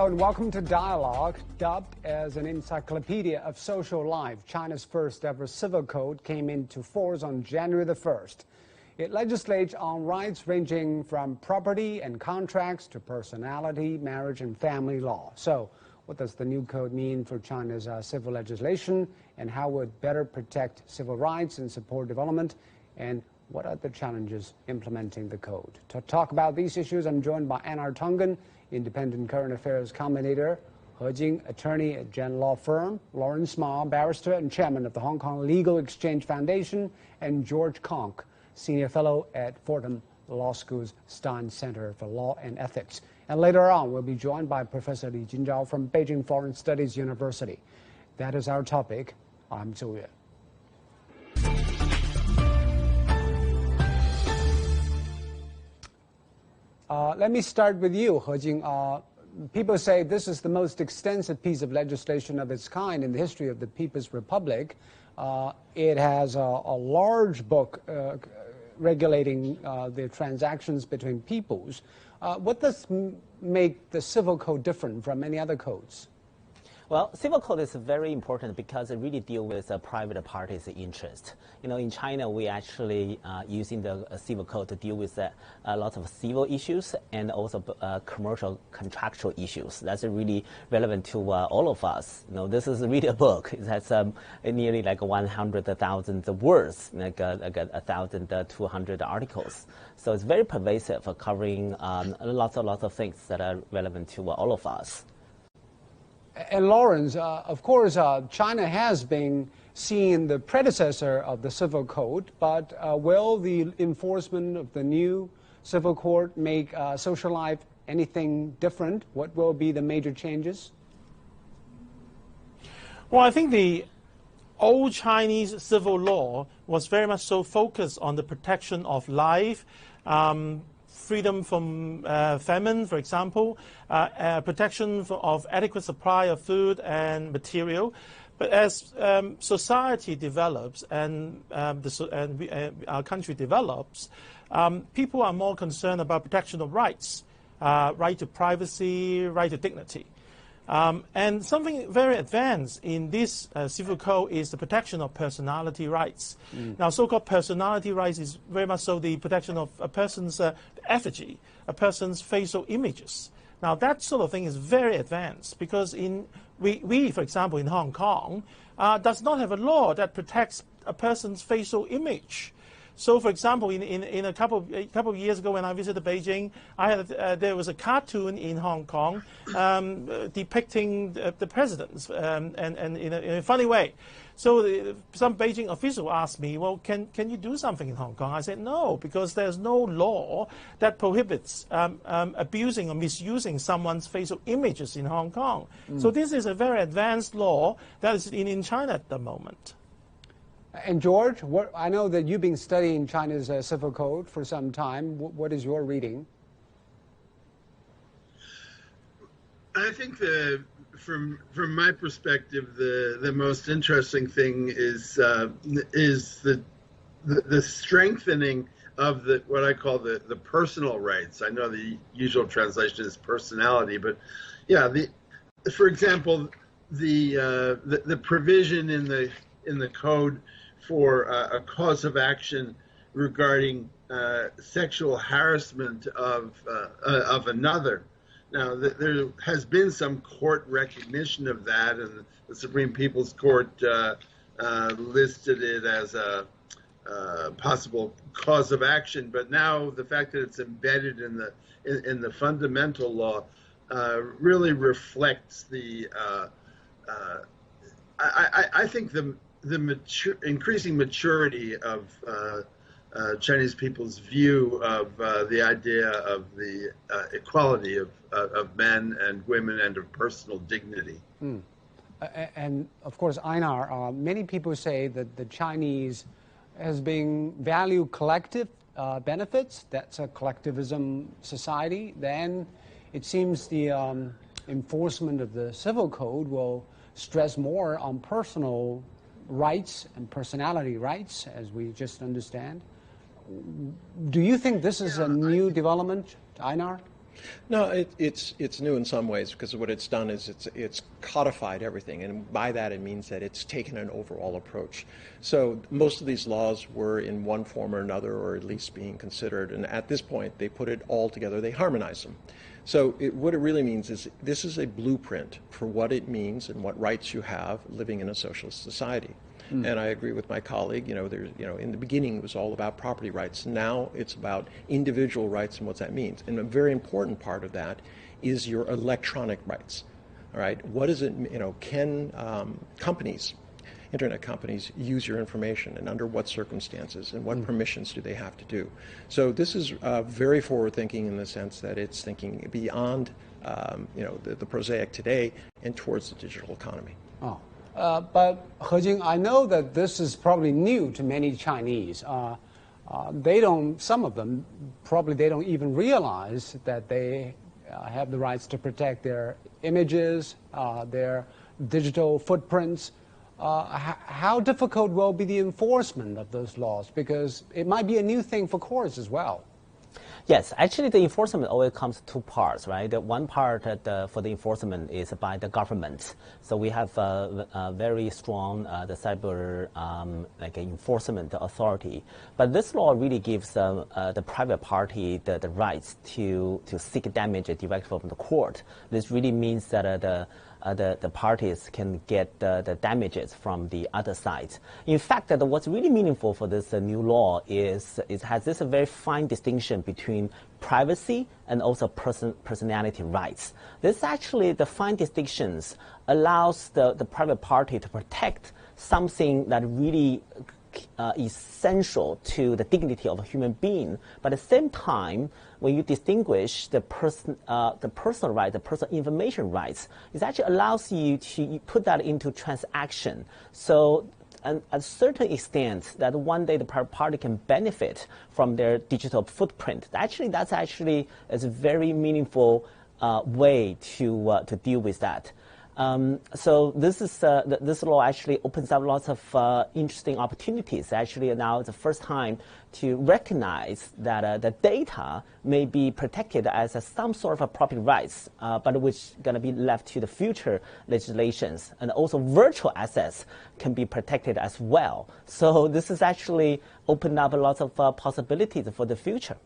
Hello and welcome to Dialogue. Dubbed as an encyclopedia of social life, China's first ever civil code came into force on January the 1st. It legislates on rights ranging from property and contracts to personality, marriage and family law. So, what does the new code mean for China's civil legislation, and how would it better protect civil rights and support development? And what are the challenges implementing the code? To talk about these issues, I'm joined by Einar Tungan, independent current affairs commentator, He Jing, attorney at Gen Law Firm, Lawrence Ma, barrister and chairman of the Hong Kong Legal Exchange Foundation, and George Conk, senior fellow at Fordham Law School's Stein Center for Law and Ethics. And later on, we'll be joined by Professor Li Jinzhao from Beijing Foreign Studies University. That is our topic. I'm Zhou Yue. Let me start with you, He Jing. People say this is the most extensive piece of legislation of its kind in the history of the People's Republic. It has a large book regulating the transactions between peoples. What does make the civil code different from any other codes? Well, civil code is very important because it really deals with private parties' interest. You know, in China, we actually using the civil code to deal with a lot of civil issues and also commercial contractual issues. That's really relevant to all of us. You know, this is really a book. It has nearly like 100,000 words, like 1,200 articles. So it's very pervasive, covering lots of things that are relevant to all of us. And Lawrence, of course, China has been seeing the predecessor of the civil code, but will the enforcement of the new civil code make social life anything different? What will be the major changes? Well, I think the old Chinese civil law was very much so focused on the protection of life, freedom from famine, for example, protection of adequate supply of food and material. But as society develops and our country develops, people are more concerned about protection of rights, right to privacy, right to dignity. And something very advanced in this civil code is the protection of personality rights. Now, so-called personality rights is very much so the protection of a person's effigy, a person's facial images. Now, that sort of thing is very advanced because we, for example, in Hong Kong, does not have a law that protects a person's facial image. So, for example, in a couple of years ago when I visited Beijing, there was a cartoon in Hong Kong depicting the presidents and in a funny way. So some Beijing official asked me, well, can you do something in Hong Kong? I said no, because there's no law that prohibits abusing or misusing someone's facial images in Hong Kong. So this is a very advanced law that is in China at the moment. And George, I know that you've been studying China's civil code for some time. What is your reading? I think from my perspective, the most interesting thing is the strengthening of what I call the personal rights. I know the usual translation is personality, but yeah, for example, the provision in the code for a cause of action regarding sexual harassment of another. Now, there has been some court recognition of that, and the Supreme People's Court listed it as a possible cause of action. But now the fact that it's embedded in the fundamental law really reflects the. I think the increasing maturity of Chinese people's view of the idea of the equality of men and women and of personal dignity. And of course, Einar, many people say that the Chinese has been value collective benefits. That's a collectivism society. Then it seems the enforcement of the civil code will stress more on personal rights and personality rights, as we just understand. Do you think this is a new development, Einar? No, it's new in some ways because what it's done is it's codified everything, and by that it means that it's taken an overall approach. So most of these laws were in one form or another, or at least being considered, and at this point they put it all together, they harmonize them. So what it really means is this is a blueprint for what it means and what rights you have living in a socialist society. And I agree with my colleague. In the beginning it was all about property rights. Now it's about individual rights and what that means. And a very important part of that is your electronic rights. All right, what is it? Can companies, internet companies, use your information, and under what circumstances, and what permissions do they have to do? So this is very forward-thinking in the sense that it's thinking beyond, the prosaic today and towards the digital economy. Oh. But He Jing, I know that this is probably new to many Chinese. Some of them, probably they don't even realize that they have the rights to protect their images, their digital footprints. How difficult will be the enforcement of those laws? Because it might be a new thing for courts as well. Yes, actually the enforcement always comes two parts, right? The one part for the enforcement is by the government. So we have a very strong the cyber enforcement authority. But this law really gives the private party the rights to seek damage directly from the court. This really means that the parties can get the damages from the other side. In fact, what's really meaningful for this new law is it has this very fine distinction between privacy and also personality rights. This actually, the fine distinctions allows the private party to protect something that really essential to the dignity of a human being, but at the same time, when you distinguish the personal right, the personal information rights, it actually allows you to put that into transaction. So, at a certain extent, that one day the private party can benefit from their digital footprint. That's actually a very meaningful way to deal with that. So this law actually opens up lots of interesting opportunities. Actually, now it's the first time to recognize that the data may be protected as some sort of a property rights, but which is going to be left to the future legislations. And also virtual assets can be protected as well. So this is actually opened up lots of possibilities for the future.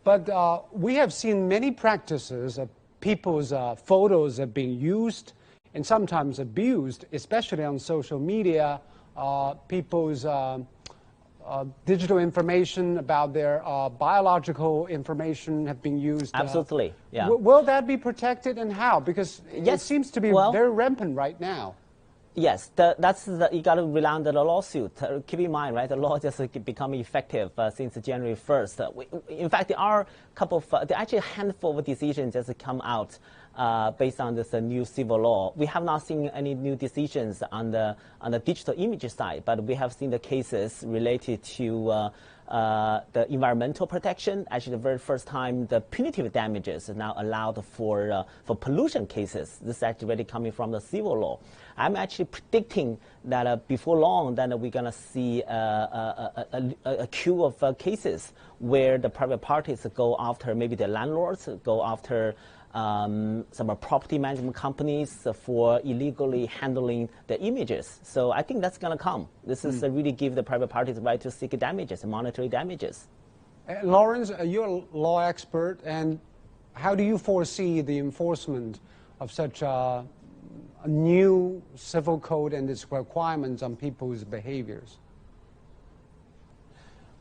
But we have seen many practices of people's photos are being used and sometimes abused, especially on social media. People's digital information about their biological information have been used. Absolutely, yeah. Will that be protected, and how? Because yes, it seems to be very rampant right now. Yes, you got to rely on the lawsuit. Keep in mind, right? The law just become effective since January 1st. In fact, there are actually a handful of decisions just come out based on this new civil law. We have not seen any new decisions on the digital image side, but we have seen the cases related to the environmental protection. Actually, the very first time the punitive damages are now allowed for pollution cases. This is actually really coming from the civil law. I'm actually predicting that before long, then we're going to see a queue of cases where the private parties go after maybe the landlords, go after some property management companies for illegally handling the images. So I think that's going to come. This is really give the private parties the right to seek damages, monetary damages. Lawrence, you're a law expert, and how do you foresee the enforcement of such a new civil code and its requirements on people's behaviors?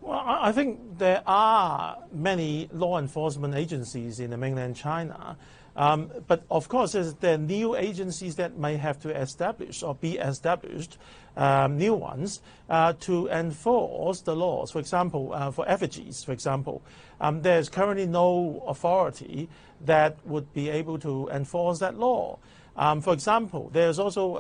Well, I think there are many law enforcement agencies in the mainland China. But of course, there are new agencies that may have to establish or be established, new ones, to enforce the laws. For example, for effigies, for example, there's currently no authority that would be able to enforce that law. For example, there's also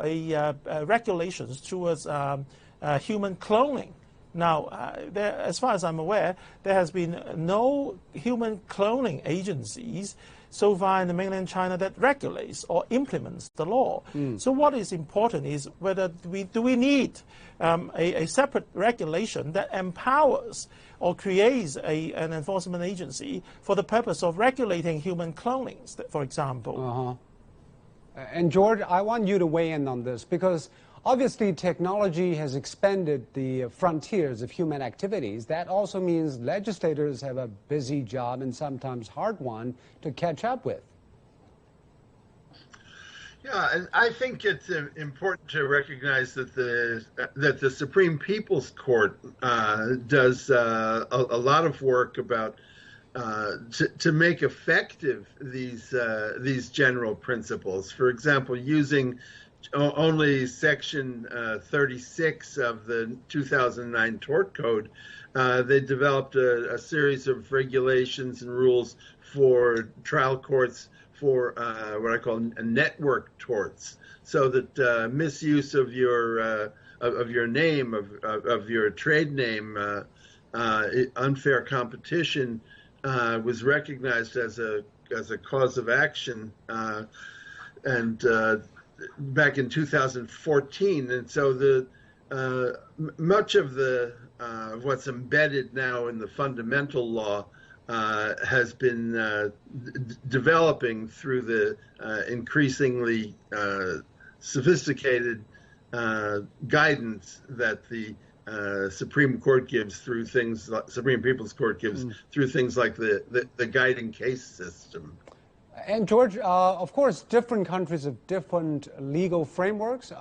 regulations towards human cloning. Now, as far as I'm aware, there has been no human cloning agencies so far in the mainland China that regulates or implements the law. So what is important is whether do we need a separate regulation that empowers or creates an enforcement agency for the purpose of regulating human cloning, for example. And George, I want you to weigh in on this because obviously technology has expanded the frontiers of human activities. That also means legislators have a busy job and sometimes hard one to catch up with. Yeah, and I think it's important to recognize that the Supreme People's Court does a lot of work about to make effective these general principles. For example, using only Section 36 of the 2009 Tort Code, they developed a series of regulations and rules for trial courts for what I call network torts, so that misuse of your name, of your trade name, unfair competition was recognized as a cause of action, and back in 2014, and so much of what's embedded now in the fundamental law has been developing through the increasingly sophisticated guidance that the Supreme Court gives through things like Supreme People's Court gives through things like the guiding case system. And George, of course, different countries have different legal frameworks.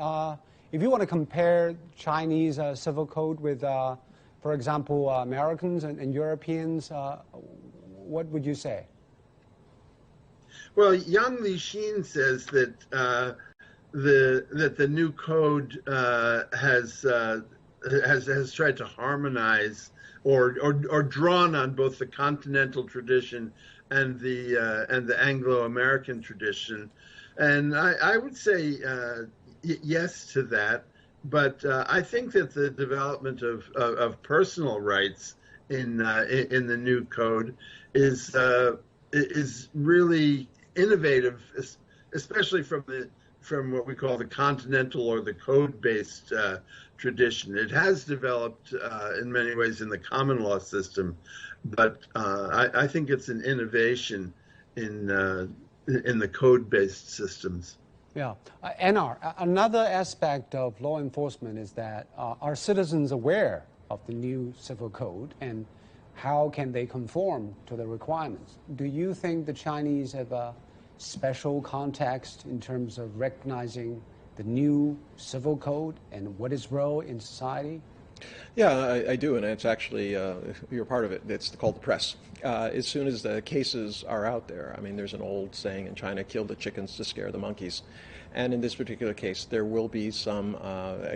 If you want to compare Chinese civil code with, for example, Americans and Europeans, what would you say? Well, Yang Lixin says that the new code has tried to harmonize or drawn on both the continental tradition and the Anglo-American tradition, and I would say yes to that. But I think that the development of personal rights in the new code is really innovative, especially from what we call the continental or the code-based tradition. It has developed in many ways in the common law system, but I think it's an innovation in the code-based systems. Yeah. NR, another aspect of law enforcement is that are citizens aware of the new civil code and how can they conform to the requirements? Do you think the Chinese have a special context in terms of recognizing the new civil code and what its role in society? Yeah, I do, and it's actually, you're part of it. It's called the press. As soon as the cases are out there, I mean, there's an old saying in China, kill the chickens to scare the monkeys. And in this particular case, there will be some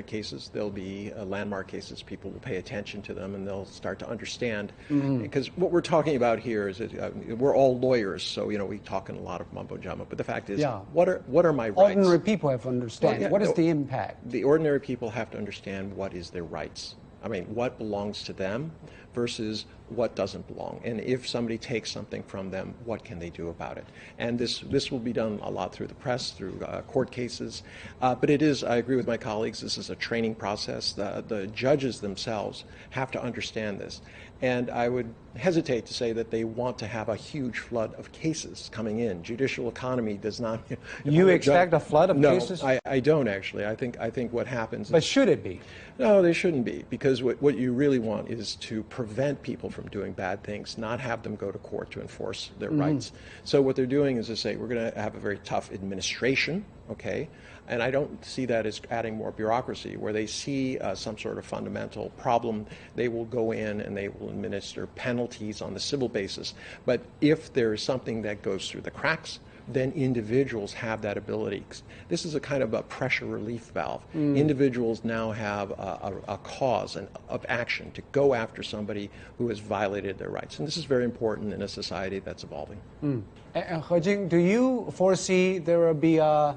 cases, there'll be landmark cases, people will pay attention to them and they'll start to understand. Because what we're talking about here is we're all lawyers, so, we talk in a lot of mumbo-jumbo, but the fact is, what are my rights? Ordinary people have to understand. What is the impact? The ordinary people have to understand what is their rights. I mean, what belongs to them versus what doesn't belong. And if somebody takes something from them, what can they do about it? And this will be done a lot through the press, through court cases. But it is, I agree with my colleagues, this is a training process. The judges themselves have to understand this. And I would hesitate to say that they want to have a huge flood of cases coming in. Judicial economy does not. You expect a flood of cases? No, I don't actually. I think what happens. But should it be? No, they shouldn't be, because what you really want is to prevent people from doing bad things, not have them go to court to enforce their rights. So what they're doing is to say we're going to have a very tough administration, okay? And I don't see that as adding more bureaucracy. Where they see some sort of fundamental problem, they will go in and they will administer penalties on the civil basis. But if there is something that goes through the cracks, then individuals have that ability. This is a kind of a pressure relief valve. Individuals now have a cause of action to go after somebody who has violated their rights. And this is very important in a society that's evolving. He Jing, do you foresee there will be a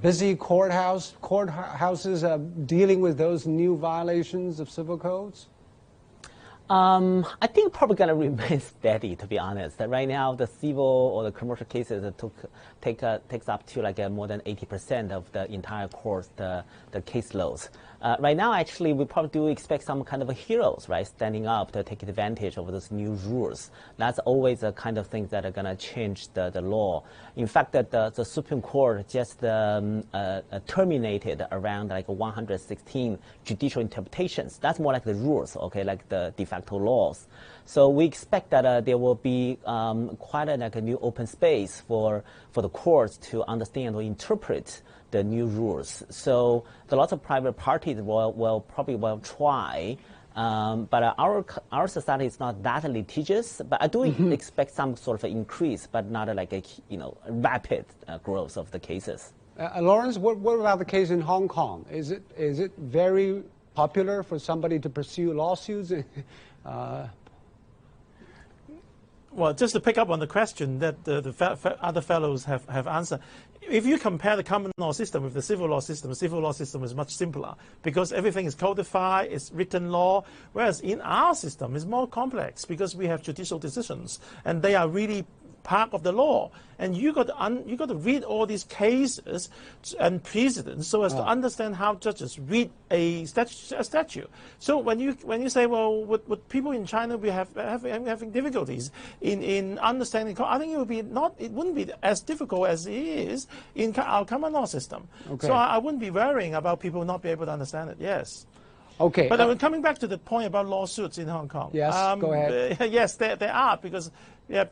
busy courthouses dealing with those new violations of civil codes? I think probably going to remain steady, to be honest. Right now, the civil or the commercial cases takes up to like more than 80% of the entire course, the caseloads. Right now, actually, we probably do expect some kind of heroes, right, standing up to take advantage of those new rules. That's always a kind of thing that are going to change the law. In fact, the Supreme Court just terminated around like 116 judicial interpretations. That's more like the rules, okay, like the de facto laws. So we expect that there will be quite a new open space for the courts to understand or interpret the new rules. So a lot of private parties will probably try, but our society is not that litigious. But I do expect some sort of increase, but not like a rapid growth of the cases. Lawrence, what about the case in Hong Kong? Is it very popular for somebody to pursue lawsuits? Well, just to pick up on the question that the other fellows have answered, if you compare the common law system with the civil law system is much simpler because everything is codified, it's written law, whereas in our system it's more complex because we have judicial decisions and they are really part of the law, and you got to read all these cases and precedents so as to understand how judges read a statute. So when you say, well, would people in China be having difficulties in understanding? I think it wouldn't be as difficult as it is in our common law system. Okay. So I wouldn't be worrying about people not be able to understand it. Yes. Okay. But coming back to the point about lawsuits in Hong Kong. Yes, go ahead. Yes, there are, because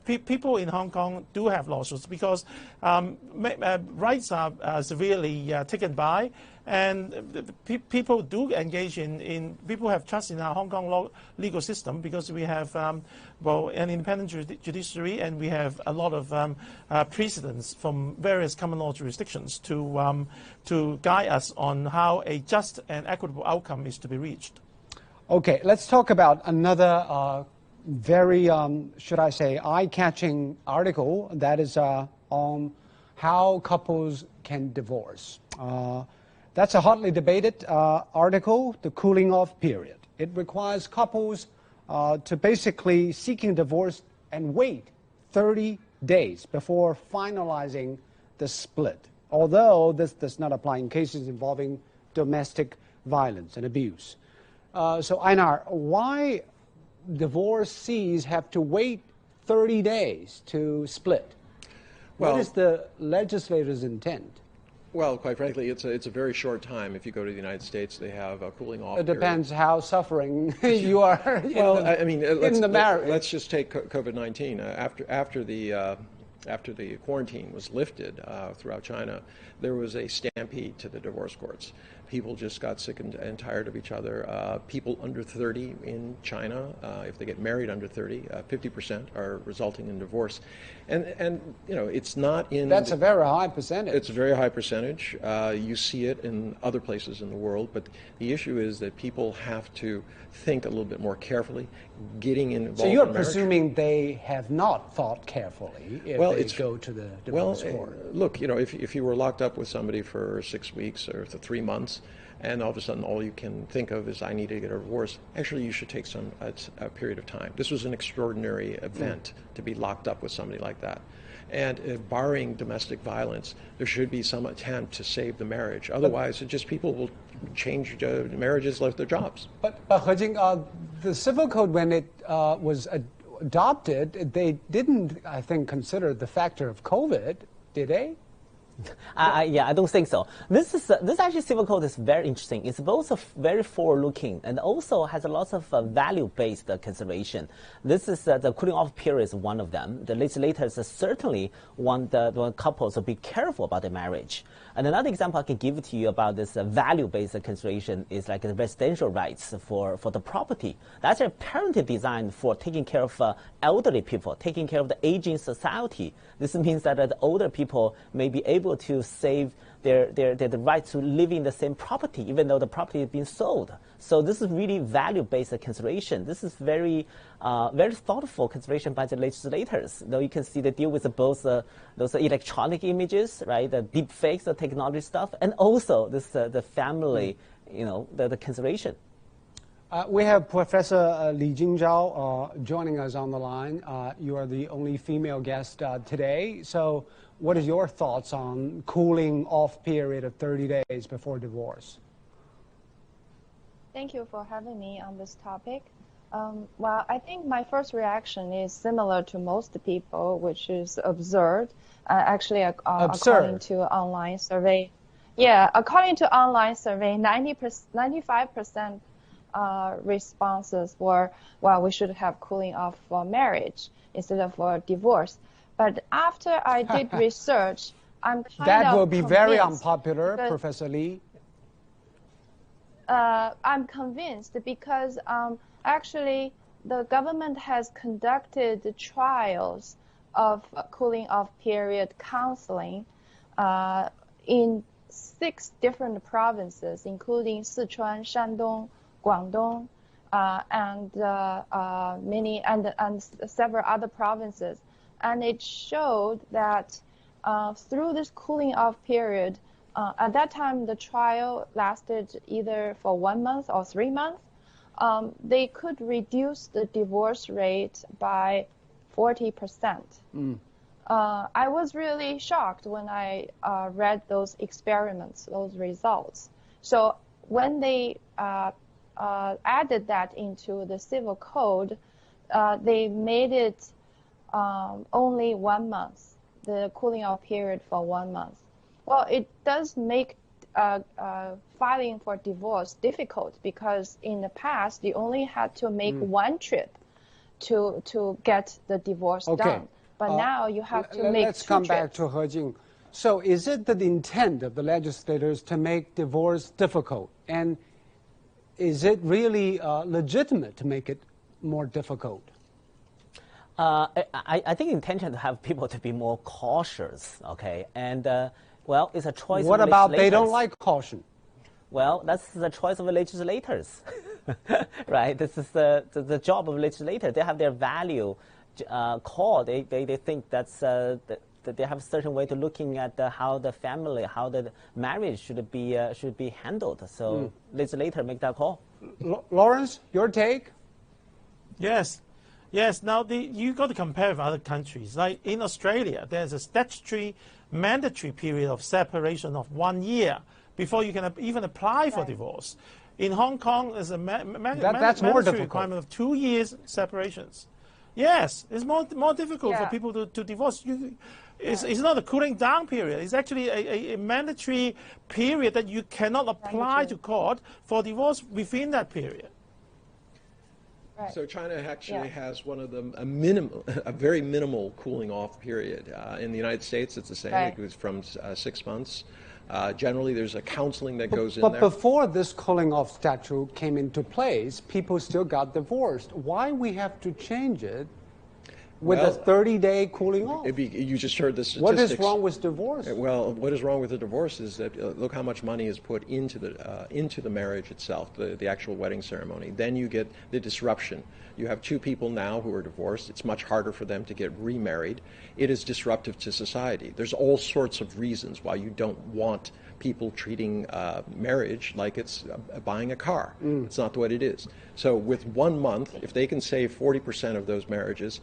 people in Hong Kong do have lawsuits because rights are severely taken by, and people do engage people have trust in our Hong Kong legal system because we have an independent judiciary and we have a lot of precedents from various common law jurisdictions to guide us on how a just and equitable outcome is to be reached. Okay, let's talk about another very, should I say, eye-catching article that is on how couples can divorce. That's a hotly debated article, the cooling off period. It requires couples to basically seeking divorce and wait 30 days before finalizing the split, although this does not apply in cases involving domestic violence and abuse. So Einar, why divorcees have to wait 30 days to split? What is the legislator's intent? Well, quite frankly, it's a very short time. If you go to the United States, they have a cooling off period. It depends how suffering you are in the marriage. Let's just take COVID-19. After the quarantine was lifted throughout China, there was a stampede to the divorce courts. People just got sick and tired of each other. People under 30 in China, if they get married under 30, 50% are resulting in divorce. And it's not in... That's a very high percentage. It's a very high percentage. You see it in other places in the world, but the issue is that people have to think a little bit more carefully, getting involved in marriage. So you're presuming they have not thought carefully if they go to the divorce court? Look, if you were locked up with somebody for 6 weeks or 3 months, and all of a sudden all you can think of is I need to get a divorce, actually you should take a period of time. This was an extraordinary event to be locked up with somebody like that. And barring domestic violence, there should be some attempt to save the marriage. Otherwise, people will change marriages, left their jobs. But He Jing, the civil code, when it was adopted, they didn't, I think, consider the factor of COVID, did they? Yeah, I don't think so. This actually civil code is very interesting. It's both very forward-looking and also has a lot of value-based consideration. This is the cooling off period is one of them. The legislators certainly want the couples to be careful about their marriage. And another example I can give to you about this value-based consideration is like the residential rights for the property. That's apparently designed for taking care of elderly people, taking care of the aging society. This means that the older people may be able to save their right to live in the same property, even though the property is being sold. So this is really value-based consideration. This is very thoughtful consideration by the legislators. Though you can see they deal with both those electronic images, right, the deep fakes, the technology stuff, and also this the family, the consideration. We have Professor Li Jingzhao joining us on the line. You are the only female guest today. So what is your thoughts on cooling off period of 30 days before divorce? Thank you for having me on this topic. Well, I think my first reaction is similar to most people, which is absurd. Actually, according to online survey, according to online survey, 95% responses were, well, we should have cooling off for marriage instead of for divorce. But after I did research, I'm kind that of will be very convinced unpopular, Professor Li. I'm convinced because actually the government has conducted trials of cooling off period counseling in 6 different provinces, including Sichuan, Shandong, Guangdong, and several other provinces. And it showed that through this cooling off period, at that time the trial lasted either for 1 month or 3 months, they could reduce the divorce rate by 40%. I was really shocked when I read those experiments, those results. So when they added that into the civil code, they made it only 1 month, the cooling off period for 1 month. Well, it does make filing for divorce difficult because in the past you only had to make 1 trip to get the divorce done. But now you have to make 2 Let's come trips. back to He Jing. So is it the intent of the legislators to make divorce difficult? And is it really legitimate to make it more difficult? I think intention to have people to be more cautious, okay? And, well, it's a choice What of about they don't legislators. like caution? Well, that's the choice of the legislators, right? This is the job of legislators. They have their value call. They think that's that they have a certain way to looking at how the family, how the marriage should be handled. So legislator make that call. Lawrence, your take? Yes. Yes, now you got to compare with other countries. Like in Australia, there's a statutory mandatory period of separation of 1 year before you can even apply for divorce. In Hong Kong, there's a that's more mandatory difficult. requirement of 2 years separations. Yes, it's more difficult for Yeah. people to divorce. It's not a cooling down period. It's actually a mandatory period that you cannot apply to court for divorce within that period. Right. So China actually Yeah. has one of them, a very minimal cooling off period. In the United States, it's the same. Right. It goes from 6 months. Generally, there's a counseling that goes in But there. before this cooling off statute came into place, people still got divorced. Why we have to change it with a Well, 30-day cooling off? You just heard the statistics. What is wrong with divorce? Well, what is wrong with the divorce is that look how much money is put into the marriage itself, the actual wedding ceremony. Then you get the disruption. You have 2 people now who are divorced. It's much harder for them to get remarried. It is disruptive to society. There's all sorts of reasons why you don't want people treating marriage like it's buying a car. It's not what it is. So with 1 month, if they can save 40% of those marriages,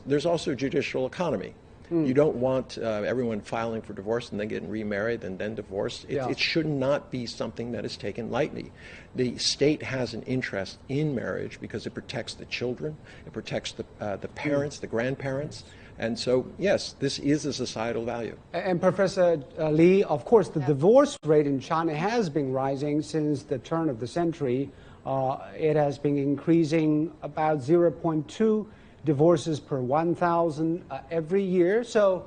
there's also judicial economy. You don't want everyone filing for divorce and then getting remarried and then divorced. It should not be something that is taken lightly. The state has an interest in marriage because it protects the children, it protects the parents, the grandparents. And so, yes, this is a societal value. And Professor Li, of course, the divorce rate in China has been rising since the turn of the century. It has been increasing about 0.2 divorces per 1,000 every year. So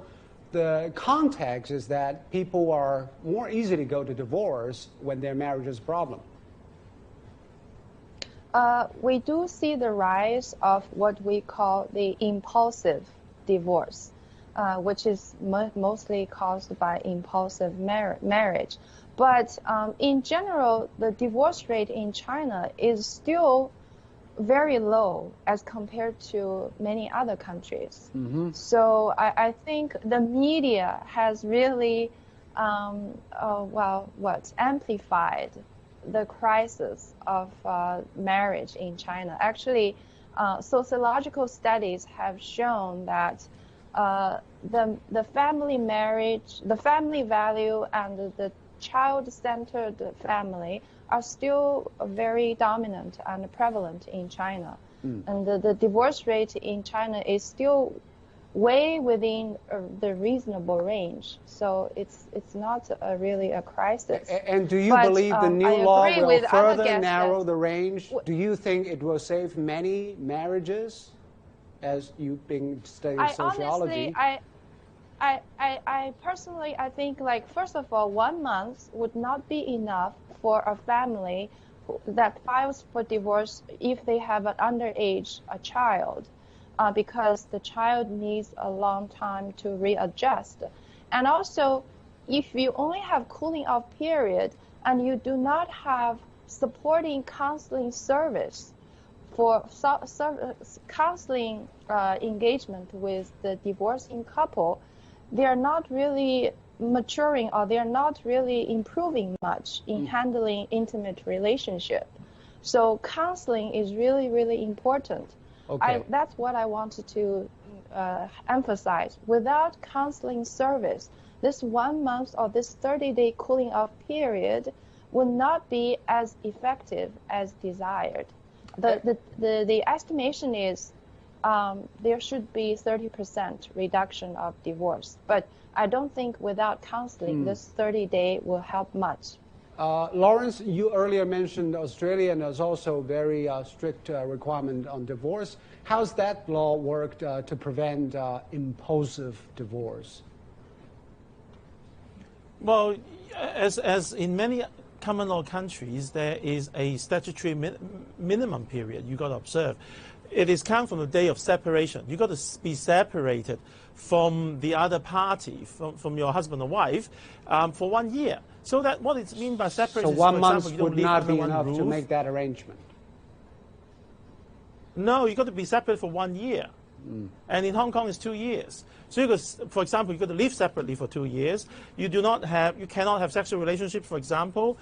the context is that people are more easy to go to divorce when their marriage is a problem. We do see the rise of what we call the impulsive divorce, which is mostly caused by impulsive marriage. But in general, the divorce rate in China is still very low as compared to many other countries. So I think the media has really amplified the crisis of marriage in China. Actually, sociological studies have shown that the family marriage, the family value, and the child-centered family are still very dominant and prevalent in China. And the divorce rate in China is still way within the reasonable range. So it's not really a crisis. And do you believe the new law will further narrow the range? Do you think it will save many marriages, as you've been studying sociology? Honestly, I personally, I think, like, first of all, 1 month would not be enough for a family that files for divorce if they have an underage child, because the child needs a long time to readjust. And also, if you only have cooling off period and you do not have supporting counseling service for counseling engagement with the divorcing couple, they are not really maturing, or they're not really improving much in handling intimate relationship. So counseling is really, really important. Okay. That's what I wanted to emphasize. Without counseling service, this 1 month or this 30-day cooling off period will not be as effective as desired. The estimation is there should be 30% reduction of divorce, but I don't think without counseling, this 30-day will help much. Lawrence, you earlier mentioned Australia, and there's also very strict requirement on divorce. How's that law worked to prevent impulsive divorce? Well, as in many common law countries, there is a statutory minimum period you got to observe. It is count from the day of separation. You got to be separated from the other party, from your husband or wife, for 1 year. So that what it means by separation. So 1 month would not be enough to make that arrangement. No, you got to be separate for 1 year. And in Hong Kong, it's 2 years. So, you could, for example, you got to live separately for 2 years. You cannot have sexual relationships, for example.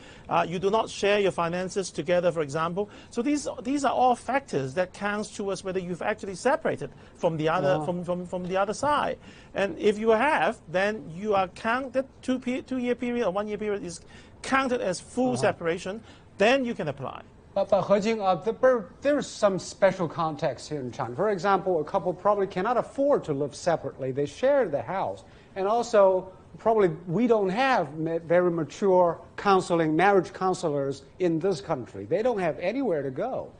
You do not share your finances together, for example. So these are all factors that counts towards whether you've actually separated from the other from the other side. And if you have, then you are counted 2 year period or 1 year period is counted as full separation. Then you can apply. But He Jing, there's some special context here in China. For example, a couple probably cannot afford to live separately. They share the house. And also, probably we don't have very mature marriage counselors in this country. They don't have anywhere to go.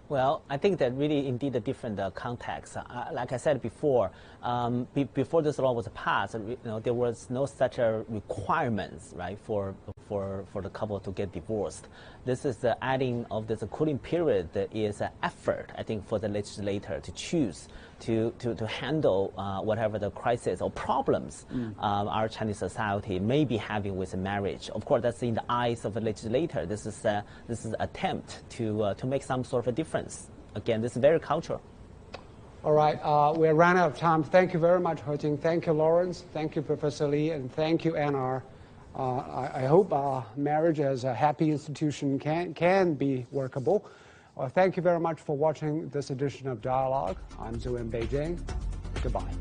Well, I think that really indeed a different context. Like I said before, before this law was passed, there was no such a requirements, right, for the couple to get divorced. This is the adding of this cooling period that is an effort, I think, for the legislator to choose to handle whatever the crisis or problems our Chinese society may be having with marriage. Of course, that's in the eyes of the legislator. This is an attempt to make some sort of a difference. Again, this is very cultural. All right, we're running out of time. Thank you very much, He Jing. Thank you, Lawrence. Thank you, Professor Li, and thank you, NR. I hope marriage as a happy institution can be workable. Thank you very much for watching this edition of Dialogue. I'm Zhu in Beijing. Goodbye.